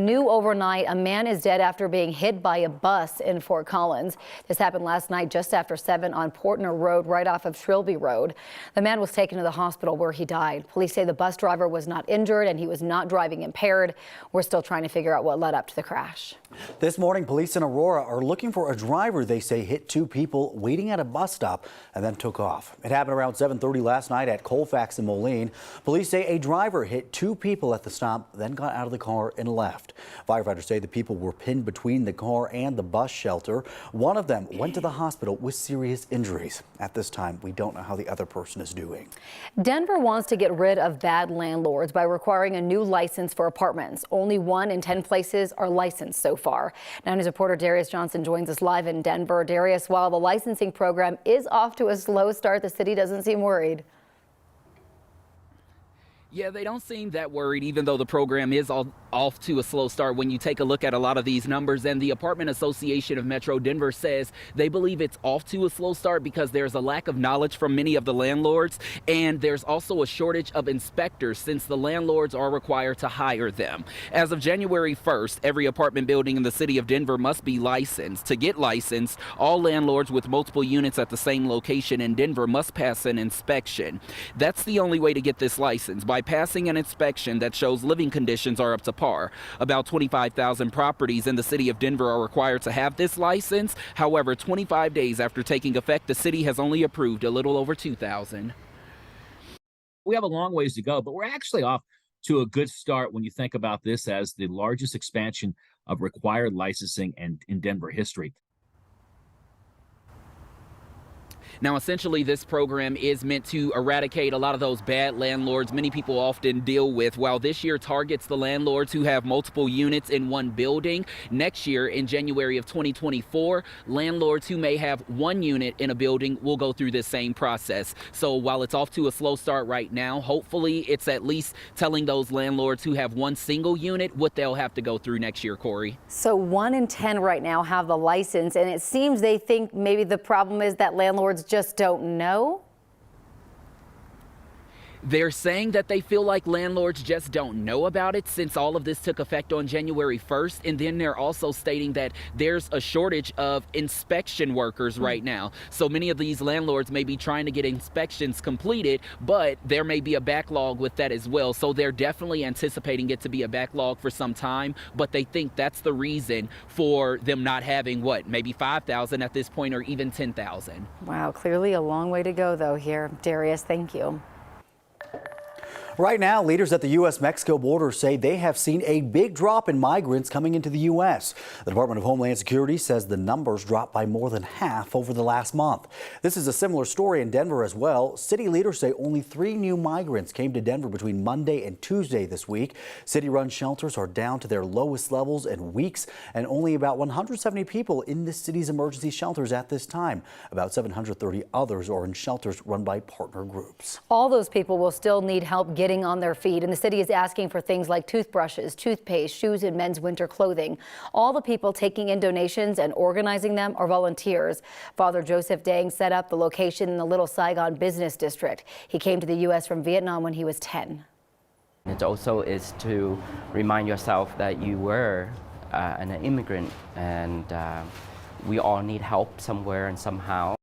New overnight, a man is dead after being hit by a bus in Fort Collins. This happened last night just after 7 on Portner Road, right off of Trilby Road. The man was taken to the hospital where he died. Police say the bus driver was not injured and he was not driving impaired. We're still trying to figure out what led up to the crash. This morning, police in Aurora are looking for a driver they say hit 2 people waiting at a bus stop and then took off. It happened around 7:30 last night at Colfax and Moline. Police say a driver hit 2 people at the stop, then got out of the car and left. Firefighters say the people were pinned between the car and the bus shelter. One of them went to the hospital with serious injuries. At this time, we don't know how the other person is doing. Denver wants to get rid of bad landlords by requiring a new license for apartments. Only 1 in 10 places are licensed so far. Now, news reporter Darius Johnson joins us live in Denver. Darius, while the licensing program is off to a slow start, the city doesn't seem worried. Yeah, they don't seem that worried, even though the program is off to a slow start. When you take a look at a lot of these numbers, and the Apartment Association of Metro Denver says they believe it's off to a slow start because there's a lack of knowledge from many of the landlords, and there's also a shortage of inspectors since the landlords are required to hire them. As of January 1st, every apartment building in the city of Denver must be licensed. To get licensed, all landlords with multiple units at the same location in Denver must pass an inspection. That's the only way to get this license, by passing an inspection that shows living conditions are up to par. About 25,000 properties in the city of Denver are required to have this license. However, 25 days after taking effect, the city has only approved a little over 2,000. We have a long ways to go, but we're actually off to a good start when you think about this as the largest expansion of required licensing in Denver history. Now, essentially, this program is meant to eradicate a lot of those bad landlords many people often deal with. While this year targets the landlords who have multiple units in one building, next year in January of 2024, landlords who may have 1 unit in a building will go through this same process. So while it's off to a slow start right now, hopefully it's at least telling those landlords who have 1 single unit what they'll have to go through next year, Corey. So 1 in 10 right now have the license, and it seems they think maybe the problem is that landlords just don't know. They're saying that they feel like landlords just don't know about it since all of this took effect on January 1st. And then they're also stating that there's a shortage of inspection workers right now. So many of these landlords may be trying to get inspections completed, but there may be a backlog with that as well. So they're definitely anticipating it to be a backlog for some time, but they think that's the reason for them not having maybe 5,000 at this point, or even 10,000. Wow, clearly a long way to go though here. Darius, thank you. Right now, leaders at the U.S.-Mexico border say they have seen a big drop in migrants coming into the U.S. The Department of Homeland Security says the numbers dropped by more than half over the last month. This is a similar story in Denver as well. City leaders say only 3 new migrants came to Denver between Monday and Tuesday this week. City-run shelters are down to their lowest levels in weeks, and only about 170 people in the city's emergency shelters at this time. About 730 others are in shelters run by partner groups. All those people will still need help getting on their feet, and the city is asking for things like toothbrushes, toothpaste, shoes, and men's winter clothing. All the people taking in donations and organizing them are volunteers. Father Joseph Dang set up the location in the Little Saigon Business District. He came to the U.S. from Vietnam when he was 10. It also is to remind yourself that you were an immigrant, and we all need help somewhere and somehow.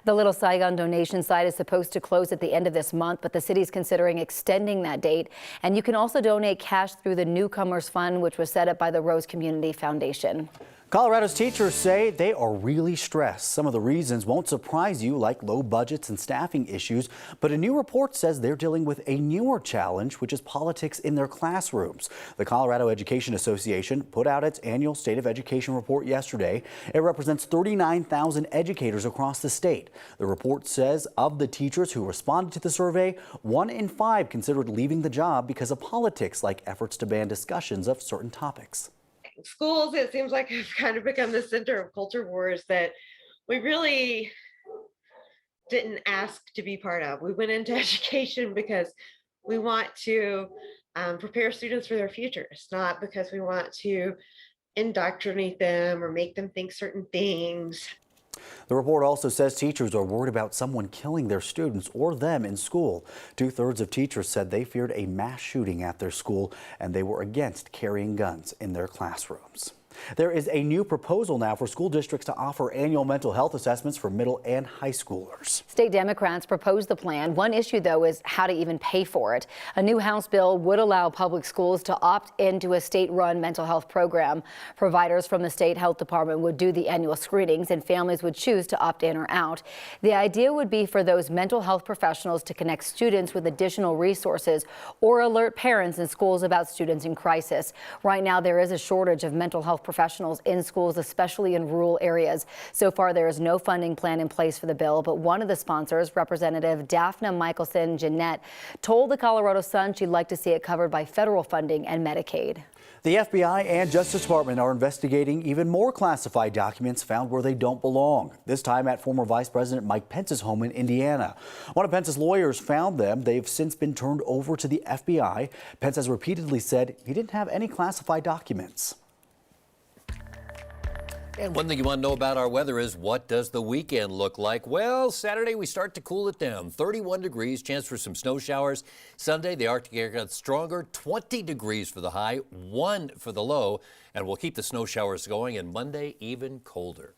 The Little Saigon donation site is supposed to close at the end of this month, but the city is considering extending that date. And you can also donate cash through the Newcomers Fund, which was set up by the Rose Community Foundation. Colorado's teachers say they are really stressed. Some of the reasons won't surprise you, like low budgets and staffing issues. But a new report says they're dealing with a newer challenge, which is politics in their classrooms. The Colorado Education Association put out its annual State of Education report yesterday. It represents 39,000 educators across the state. The report says of the teachers who responded to the survey, 1 in 5 considered leaving the job because of politics, like efforts to ban discussions of certain topics. Schools, it seems like, have kind of become the center of culture wars that we really didn't ask to be part of. We went into education because we want to prepare students for their futures, not because we want to indoctrinate them or make them think certain things. The report also says teachers are worried about someone killing their students or them in school. 2/3 of teachers said they feared a mass shooting at their school, and they were against carrying guns in their classrooms. There is a new proposal now for school districts to offer annual mental health assessments for middle and high schoolers. State Democrats proposed the plan. One issue, though, is how to even pay for it. A new House bill would allow public schools to opt into a state-run mental health program. Providers from the state health department would do the annual screenings, and families would choose to opt in or out. The idea would be for those mental health professionals to connect students with additional resources or alert parents in schools about students in crisis. Right now, there is a shortage of mental health professionals in schools, especially in rural areas. So far, there is no funding plan in place for the bill, but one of the sponsors, Representative Daphne Michelson Jeanette, told the Colorado Sun she'd like to see it covered by federal funding and Medicaid. The FBI and Justice Department are investigating even more classified documents found where they don't belong, this time at former Vice President Mike Pence's home in Indiana. One of Pence's lawyers found them. They've since been turned over to the FBI. Pence has repeatedly said he didn't have any classified documents. And one thing you want to know about our weather is, what does the weekend look like? Well, Saturday we start to cool it down. 31 degrees, chance for some snow showers. Sunday, the Arctic air gets stronger. 20 degrees for the high, 1 for the low. And we'll keep the snow showers going. And Monday, even colder.